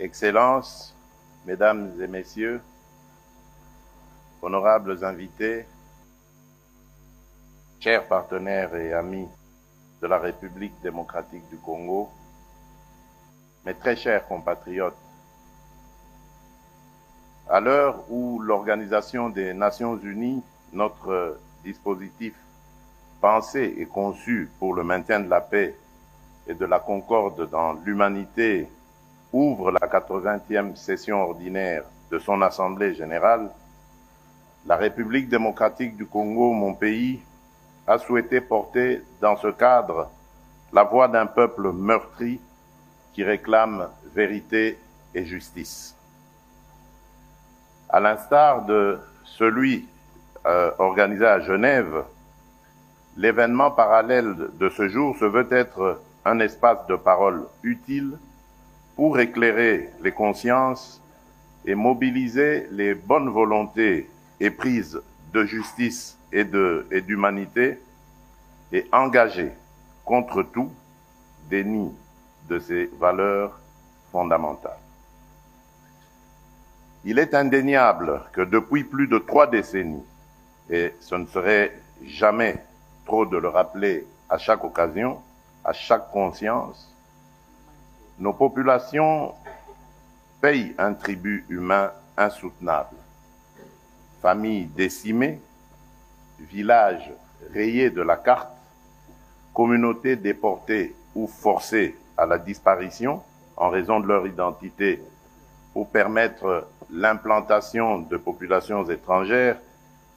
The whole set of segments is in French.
Excellences, Mesdames et Messieurs, honorables invités, chers partenaires et amis de la République démocratique du Congo, mes très chers compatriotes, à l'heure où l'Organisation des Nations Unies, notre dispositif pensé et conçu pour le maintien de la paix et de la concorde dans l'humanité, ouvre la 80e session ordinaire de son Assemblée générale, la République démocratique du Congo, mon pays, a souhaité porter dans ce cadre la voix d'un peuple meurtri qui réclame vérité et justice. À l'instar de celui organisé à Genève, l'événement parallèle de ce jour se veut être un espace de parole utile pour éclairer les consciences et mobiliser les bonnes volontés éprises de justice et d'humanité et engager contre tout déni de ces valeurs fondamentales. Il est indéniable que depuis plus de 3 décennies, et ce ne serait jamais trop de le rappeler à chaque occasion, à chaque conscience, nos populations payent un tribut humain insoutenable. Familles décimées, villages rayés de la carte, communautés déportées ou forcées à la disparition en raison de leur identité pour permettre l'implantation de populations étrangères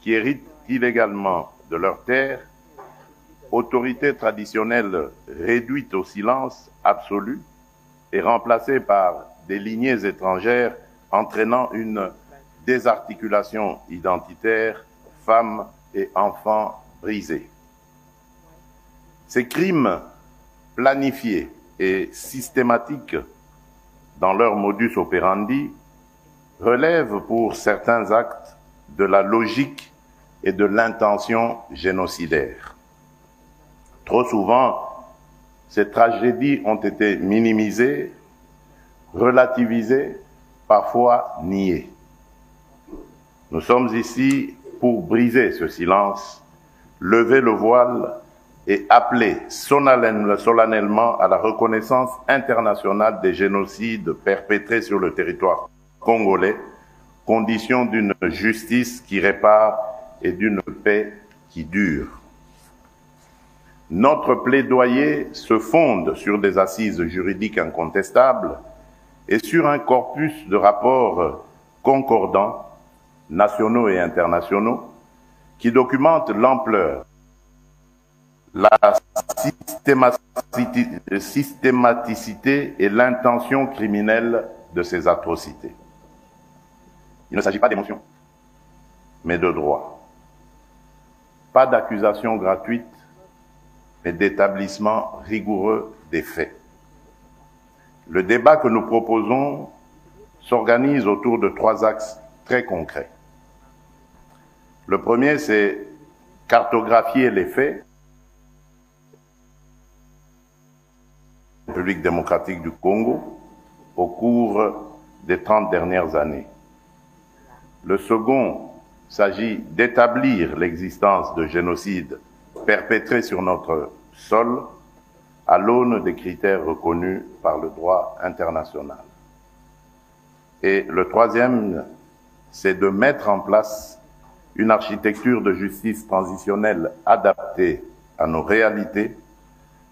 qui héritent illégalement de leurs terres, autorités traditionnelles réduites au silence absolu et remplacées par des lignées étrangères entraînant une désarticulation identitaire, femmes et enfants brisés. Ces crimes planifiés et systématiques dans leur modus operandi relèvent pour certains actes de la logique et de l'intention génocidaire. Trop souvent, ces tragédies ont été minimisées, relativisées, parfois niées. Nous sommes ici pour briser ce silence, lever le voile et appeler solennellement à la reconnaissance internationale des génocides perpétrés sur le territoire congolais, condition d'une justice qui répare et d'une paix qui dure. Notre plaidoyer se fonde sur des assises juridiques incontestables et sur un corpus de rapports concordants, nationaux et internationaux, qui documentent l'ampleur, la systématicité et l'intention criminelle de ces atrocités. Il ne s'agit pas d'émotion, mais de droit. Pas d'accusation gratuite, mais d'établissement rigoureux des faits. Le débat que nous proposons s'organise autour de 3 axes très concrets. Le premier, c'est cartographier les faits. République démocratique du Congo au cours des 30 dernières années. Le second s'agit d'établir l'existence de génocides perpétrés sur notre sol à l'aune des critères reconnus par le droit international. Et le troisième, c'est de mettre en place une architecture de justice transitionnelle adaptée à nos réalités,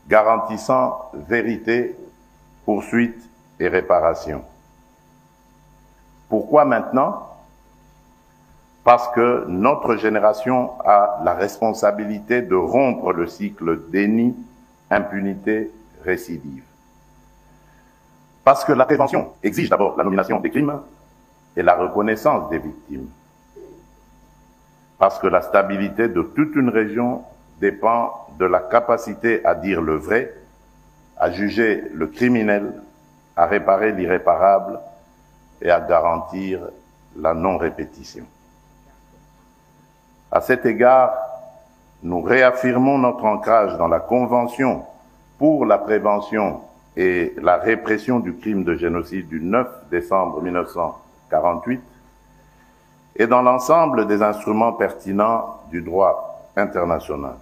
garantissant vérité, poursuite et réparation. Pourquoi maintenant? Parce que notre génération a la responsabilité de rompre le cycle déni, impunité, récidive. Parce que la prévention exige d'abord la nomination des crimes et la reconnaissance des victimes. Parce que la stabilité de toute une région dépend de la capacité à dire le vrai, à juger le criminel, à réparer l'irréparable et à garantir la non-répétition. À cet égard, nous réaffirmons notre ancrage dans la Convention pour la prévention et la répression du crime de génocide du 9 décembre 1948 et dans l'ensemble des instruments pertinents du droit international.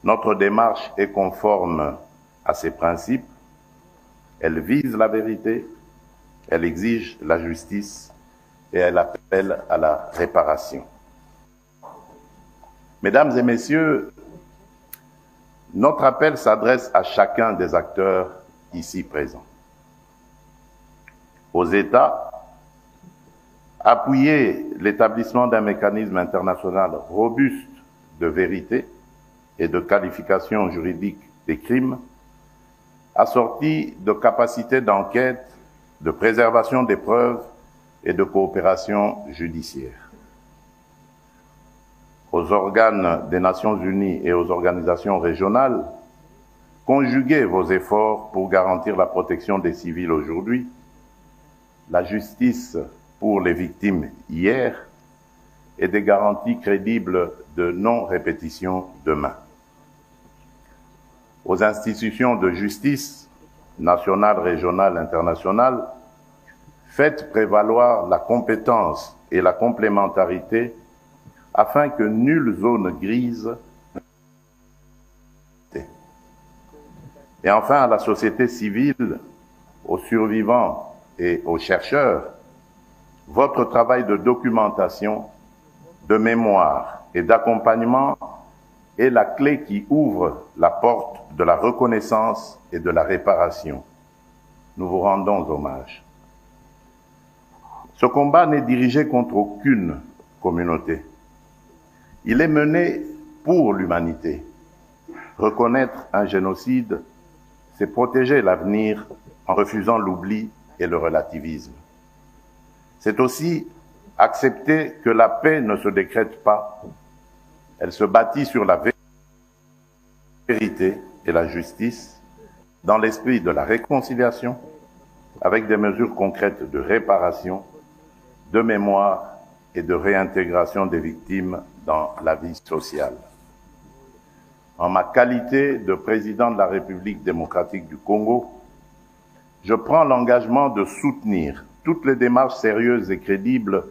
Notre démarche est conforme à ces principes. Elle vise la vérité, elle exige la justice et elle appelle à la réparation. Mesdames et messieurs, notre appel s'adresse à chacun des acteurs ici présents. Aux États, appuyer l'établissement d'un mécanisme international robuste de vérité et de qualification juridique des crimes, assorti de capacités d'enquête, de préservation des preuves et de coopération judiciaire. Aux organes des Nations Unies et aux organisations régionales, conjuguez vos efforts pour garantir la protection des civils aujourd'hui, la justice pour les victimes hier et des garanties crédibles de non-répétition demain. Aux institutions de justice, nationales, régionales, internationales, faites prévaloir la compétence et la complémentarité afin que nulle zone grise. Et enfin, à la société civile, aux survivants et aux chercheurs, votre travail de documentation, de mémoire et d'accompagnement est la clé qui ouvre la porte de la reconnaissance et de la réparation. Nous vous rendons hommage. Ce combat n'est dirigé contre aucune communauté. Il est mené pour l'humanité. Reconnaître un génocide, c'est protéger l'avenir en refusant l'oubli et le relativisme. C'est aussi accepter que la paix ne se décrète pas. Elle se bâtit sur la vérité et la justice, dans l'esprit de la réconciliation, avec des mesures concrètes de réparation, de mémoire et de réintégration des victimes dans la vie sociale. En ma qualité de président de la République démocratique du Congo, je prends l'engagement de soutenir toutes les démarches sérieuses et crédibles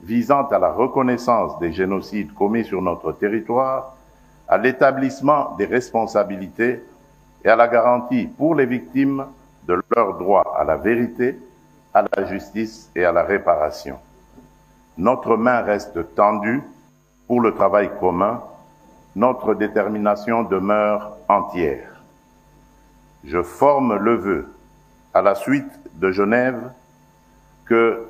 visant à la reconnaissance des génocides commis sur notre territoire, à l'établissement des responsabilités et à la garantie pour les victimes de leur droit à la vérité, à la justice et à la réparation. Notre main reste tendue pour le travail commun, notre détermination demeure entière. Je forme le vœu, à la suite de Genève, que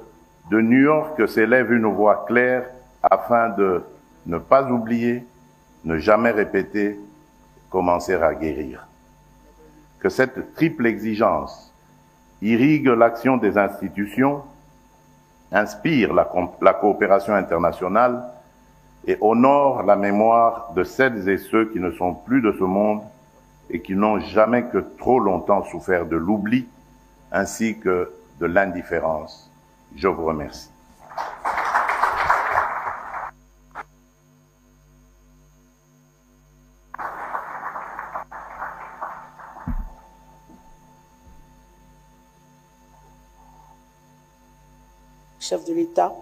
de New York s'élève une voix claire afin de ne pas oublier, ne jamais répéter, commencer à guérir. Que cette triple exigence irrigue l'action des institutions, inspire la coopération internationale et honore la mémoire de celles et ceux qui ne sont plus de ce monde et qui n'ont jamais que trop longtemps souffert de l'oubli ainsi que de l'indifférence. Je vous remercie. Chef de l'État,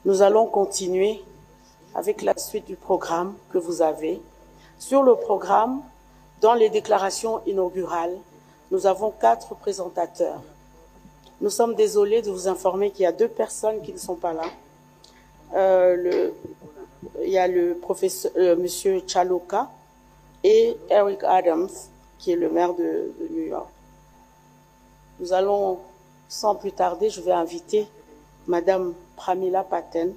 nous allons continuer avec la suite du programme que vous avez. Sur le programme, dans les déclarations inaugurales, nous avons 4 présentateurs. Nous sommes désolés de vous informer qu'il y a 2 personnes qui ne sont pas là. Il y a le professeur, Monsieur Chaloka et Eric Adams, qui est le maire de New York. Nous allons, sans plus tarder, je vais inviter Madame Pramila Patten,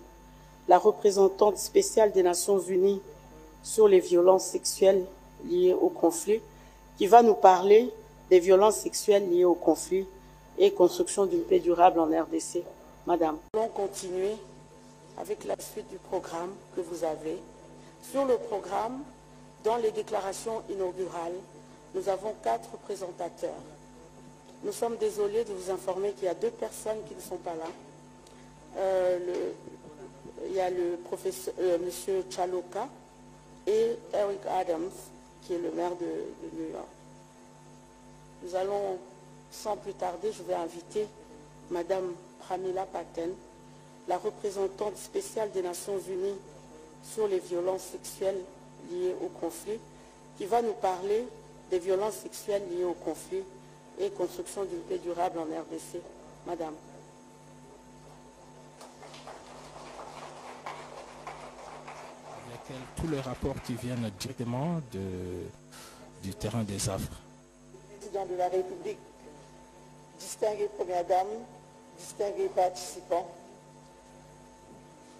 la représentante spéciale des Nations Unies sur les violences sexuelles liées au conflit, qui va nous parler des violences sexuelles liées au conflit et construction d'une paix durable en RDC. Madame, nous allons continuer avec la suite du programme que vous avez. Sur le programme, dans les déclarations inaugurales, nous avons 4 présentateurs. Nous sommes désolés de vous informer qu'il y a 2 personnes qui ne sont pas là. Il y a le professeur, Monsieur Chaloka et Eric Adams, qui est le maire de New York. Nous allons, sans plus tarder, je vais inviter Madame Pramila Patten, la représentante spéciale des Nations Unies sur les violences sexuelles liées au conflit, qui va nous parler des violences sexuelles liées au conflit et construction d'une paix durable en RDC. Madame. Tous les rapports qui viennent directement du terrain des affres. Président de la République, distinguée Première Dame, distingués participants,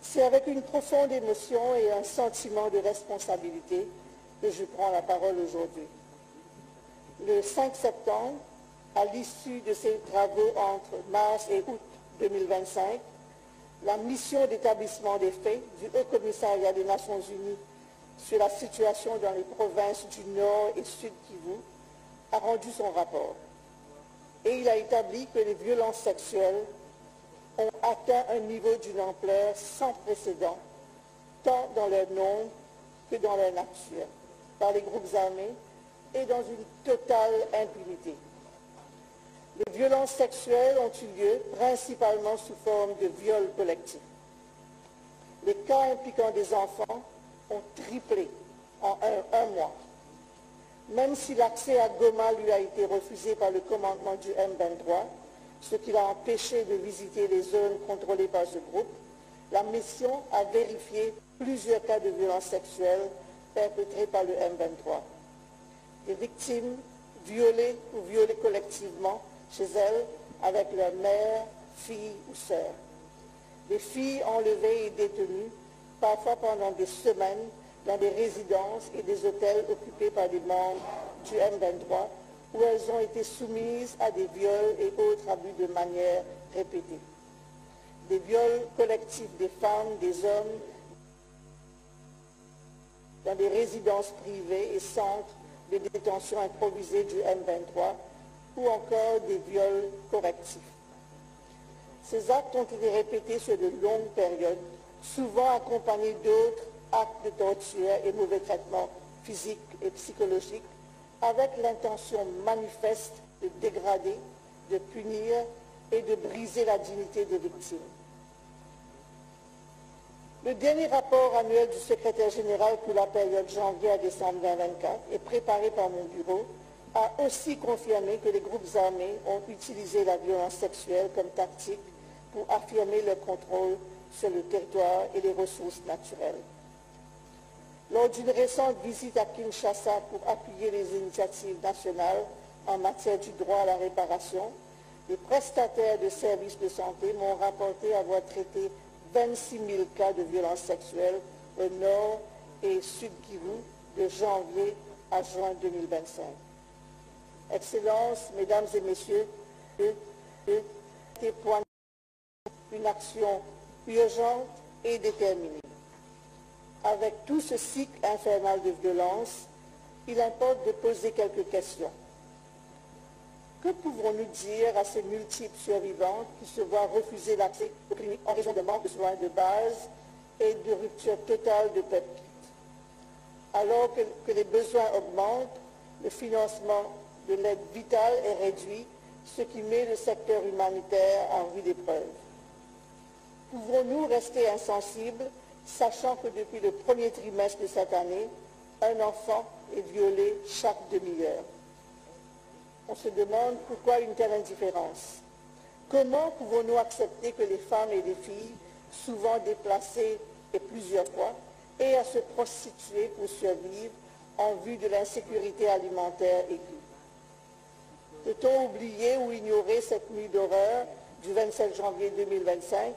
c'est avec une profonde émotion et un sentiment de responsabilité que je prends la parole aujourd'hui. Le 5 septembre, à l'issue de ces travaux entre mars et août 2025, la mission d'établissement des faits du Haut Commissariat des Nations Unies sur la situation dans les provinces du Nord et Sud Kivu a rendu son rapport. Et il a établi que les violences sexuelles ont atteint un niveau d'une ampleur sans précédent, tant dans leur nombre que dans leur nature, par les groupes armés et dans une totale impunité. Les violences sexuelles ont eu lieu principalement sous forme de viols collectifs. Les cas impliquant des enfants ont triplé en un mois. Même si l'accès à Goma lui a été refusé par le commandement du M23, ce qui l'a empêché de visiter les zones contrôlées par ce groupe, la mission a vérifié plusieurs cas de violences sexuelles perpétrés par le M23. Des victimes violées ou violées collectivement chez elles avec leur mère, fille ou sœur. Des filles enlevées et détenues, parfois pendant des semaines, dans des résidences et des hôtels occupés par des membres du M23, où elles ont été soumises à des viols et autres abus de manière répétée. Des viols collectifs des femmes, des hommes, dans des résidences privées et centres de détention improvisés du M23, ou encore des viols correctifs. Ces actes ont été répétés sur de longues périodes, souvent accompagnés d'autres actes de torture et mauvais traitements physiques et psychologiques, avec l'intention manifeste de dégrader, de punir et de briser la dignité des victimes. Le dernier rapport annuel du secrétaire général pour la période janvier à décembre 2024 et préparé par mon bureau a aussi confirmé que les groupes armés ont utilisé la violence sexuelle comme tactique pour affirmer leur contrôle sur le territoire et les ressources naturelles. Lors d'une récente visite à Kinshasa pour appuyer les initiatives nationales en matière du droit à la réparation, les prestataires de services de santé m'ont rapporté avoir traité 26 000 cas de violences sexuelles au nord et sud Kivu de janvier à juin 2025. Excellences, Mesdames et Messieurs, témoignent une action urgente et déterminée. Avec tout ce cycle infernal de violence, il importe de poser quelques questions. Que pouvons-nous dire à ces multiples survivantes qui se voient refuser l'accès aux cliniques en raison de manque de soins de base et de rupture totale de pépite? Alors que les besoins augmentent, le financement de l'aide vitale est réduit, ce qui met le secteur humanitaire en rude épreuve. Pouvons-nous rester insensibles, sachant que depuis le premier trimestre de cette année, un enfant est violé chaque demi-heure? On se demande pourquoi une telle indifférence. Comment pouvons-nous accepter que les femmes et les filles, souvent déplacées et plusieurs fois, aient à se prostituer pour survivre en vue de l'insécurité alimentaire aiguë? Peut-on oublier ou ignorer cette nuit d'horreur du 27 janvier 2025,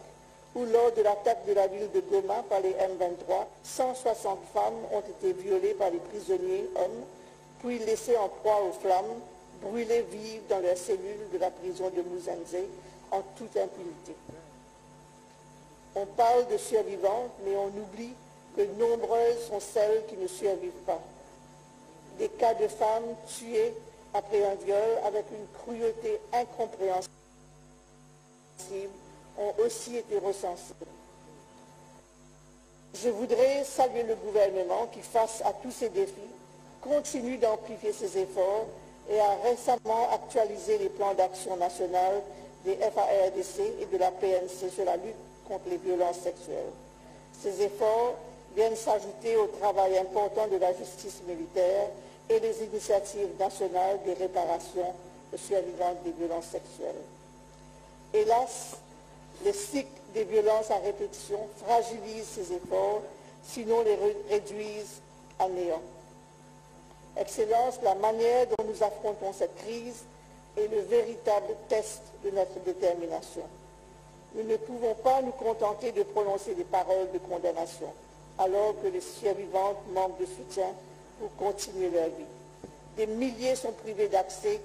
où lors de l'attaque de la ville de Goma par les M23, 160 femmes ont été violées par les prisonniers hommes, puis laissées en proie aux flammes, brûlées vives dans leurs cellules de la prison de Muzenze en toute impunité. On parle de survivantes, mais on oublie que nombreuses sont celles qui ne survivent pas. Des cas de femmes tuées après un viol avec une cruauté incompréhensible ont aussi été recensés. Je voudrais saluer le gouvernement qui, face à tous ces défis, continue d'amplifier ses efforts et a récemment actualisé les plans d'action nationaux des FARDC et de la PNC sur la lutte contre les violences sexuelles. Ces efforts viennent s'ajouter au travail important de la justice militaire et des initiatives nationales des réparations aux survivantes des violences sexuelles. Hélas, les cycles des violences à répétition fragilisent ces efforts, sinon les réduisent à néant. Excellence, la manière dont nous affrontons cette crise est le véritable test de notre détermination. Nous ne pouvons pas nous contenter de prononcer des paroles de condamnation, alors que les survivantes manquent de soutien pour continuer leur vie. Des milliers sont privés d'accès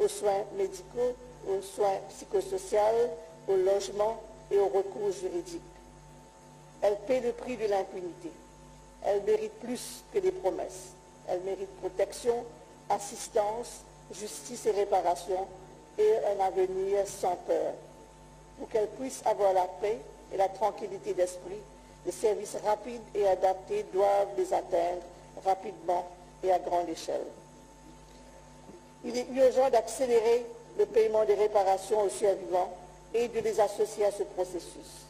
aux soins médicaux, aux soins psychosociaux, au logement et aux recours juridiques. Elles paient le prix de l'impunité. Elles méritent plus que des promesses. Elles méritent protection, assistance, justice et réparation et un avenir sans peur. Pour qu'elles puissent avoir la paix et la tranquillité d'esprit, des services rapides et adaptés doivent les atteindre rapidement et à grande échelle. Il est urgent d'accélérer le paiement des réparations aux survivants et de les associer à ce processus.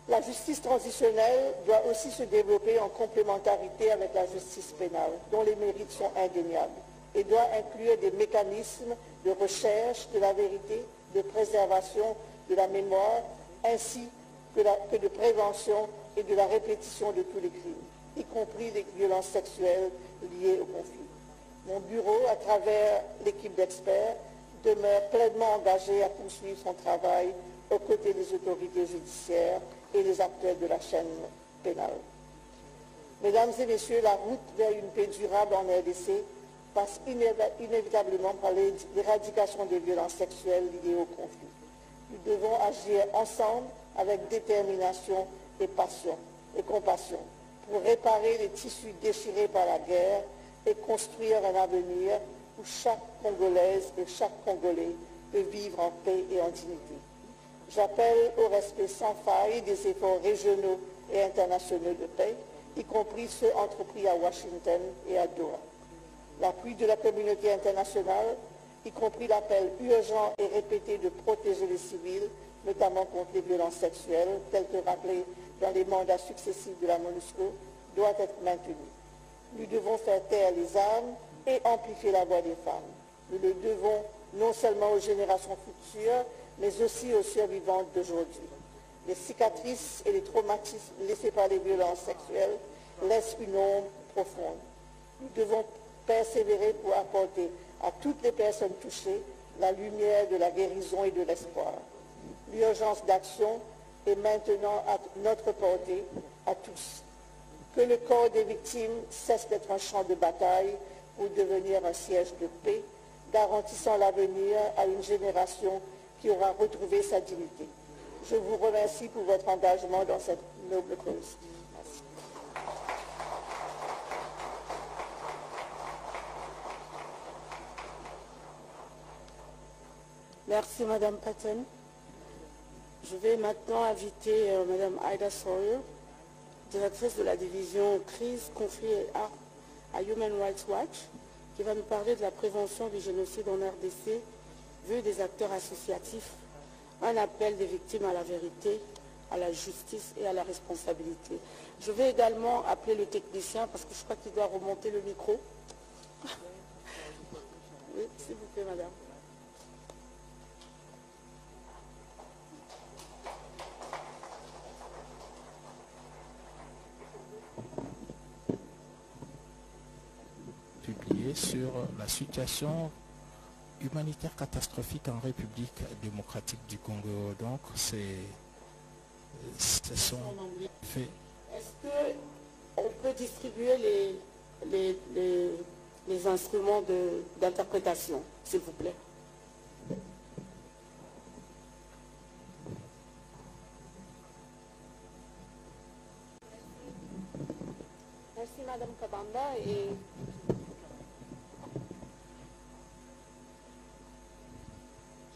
La justice transitionnelle doit aussi se développer en complémentarité avec la justice pénale, dont les mérites sont indéniables, et doit inclure des mécanismes de recherche de la vérité, de préservation de la mémoire, ainsi que de prévention et de la répétition de tous les crimes, y compris les violences sexuelles liées au conflit. Mon bureau, à travers l'équipe d'experts, demeure pleinement engagé à poursuivre son travail aux côtés des autorités judiciaires et des acteurs de la chaîne pénale. Mesdames et messieurs, la route vers une paix durable en RDC passe inévitablement par l'éradication des violences sexuelles liées au conflit. Nous devons agir ensemble avec détermination et passion et compassion pour réparer les tissus déchirés par la guerre et construire un avenir où chaque Congolaise et chaque Congolais peut vivre en paix et en dignité. J'appelle au respect sans faille des efforts régionaux et internationaux de paix, y compris ceux entrepris à Washington et à Doha. L'appui de la communauté internationale, y compris l'appel urgent et répété de protéger les civils, notamment contre les violences sexuelles, tel que rappelé dans les mandats successifs de la MONUSCO, doit être maintenu. Nous devons faire taire les armes et amplifier la voix des femmes. Nous le devons non seulement aux générations futures, mais aussi aux survivantes d'aujourd'hui. Les cicatrices et les traumatismes laissés par les violences sexuelles laissent une ombre profonde. Nous devons persévérer pour apporter à toutes les personnes touchées la lumière de la guérison et de l'espoir. L'urgence d'action est maintenant à notre portée, à tous. Que le corps des victimes cesse d'être un champ de bataille pour devenir un siège de paix, garantissant l'avenir à une génération qui aura retrouvé sa dignité. Je vous remercie pour votre engagement dans cette noble cause. Merci. Merci Madame Patton. Je vais maintenant inviter Madame Aida Sawyer, directrice de la division crise, conflit et art à Human Rights Watch, qui va nous parler de la prévention du génocide en RDC, vue des acteurs associatifs, un appel des victimes à la vérité, à la justice et à la responsabilité. Je vais également appeler le technicien parce que je crois qu'il doit remonter le micro. Oui, s'il vous plaît, madame. Publié sur la situation humanitaire catastrophique en République démocratique du Congo. Donc, ce sont faits. Est-ce qu'on peut distribuer les instruments d'interprétation, s'il vous plaît? Merci Madame Kabamba et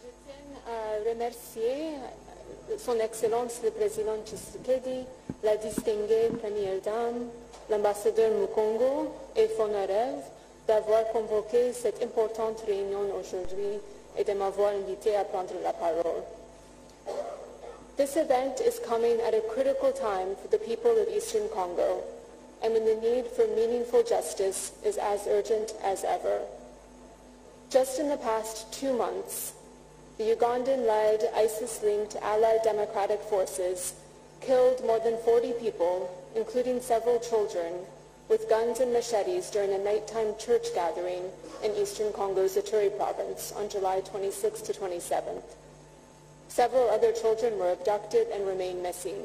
je tiens à remercier Son Excellence le Président Tshisekedi, la distinguée Première Dame, l'ambassadeur Mukongo et Fonarev d'avoir convoqué cette importante réunion aujourd'hui et de m'avoir invité à prendre la parole. This event is coming at a critical time for the people of Eastern Congo, and when the need for meaningful justice is as urgent as ever. Just in the past 2 months, the Ugandan-led ISIS-linked Allied Democratic Forces killed more than 40 people, including several children, with guns and machetes during a nighttime church gathering in eastern Congo's Ituri province on July 26th to 27th. Several other children were abducted and remain missing.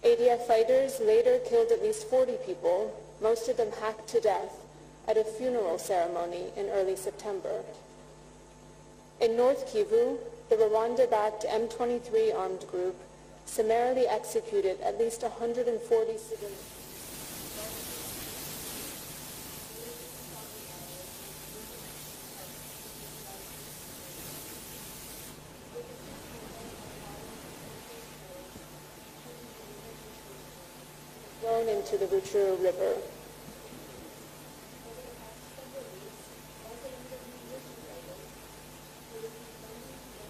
ADF fighters later killed at least 40 people, most of them hacked to death, at a funeral ceremony in early September. In North Kivu, the Rwanda-backed M23 armed group summarily executed at least 140 civilians. Thrown into the Rutshuru River.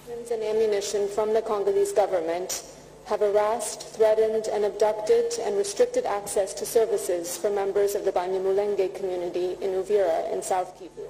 Weapons and ammunition from the Congolese government have harassed, threatened, and abducted and restricted access to services for members of the Banyamulenge community in Uvira in South Kivu.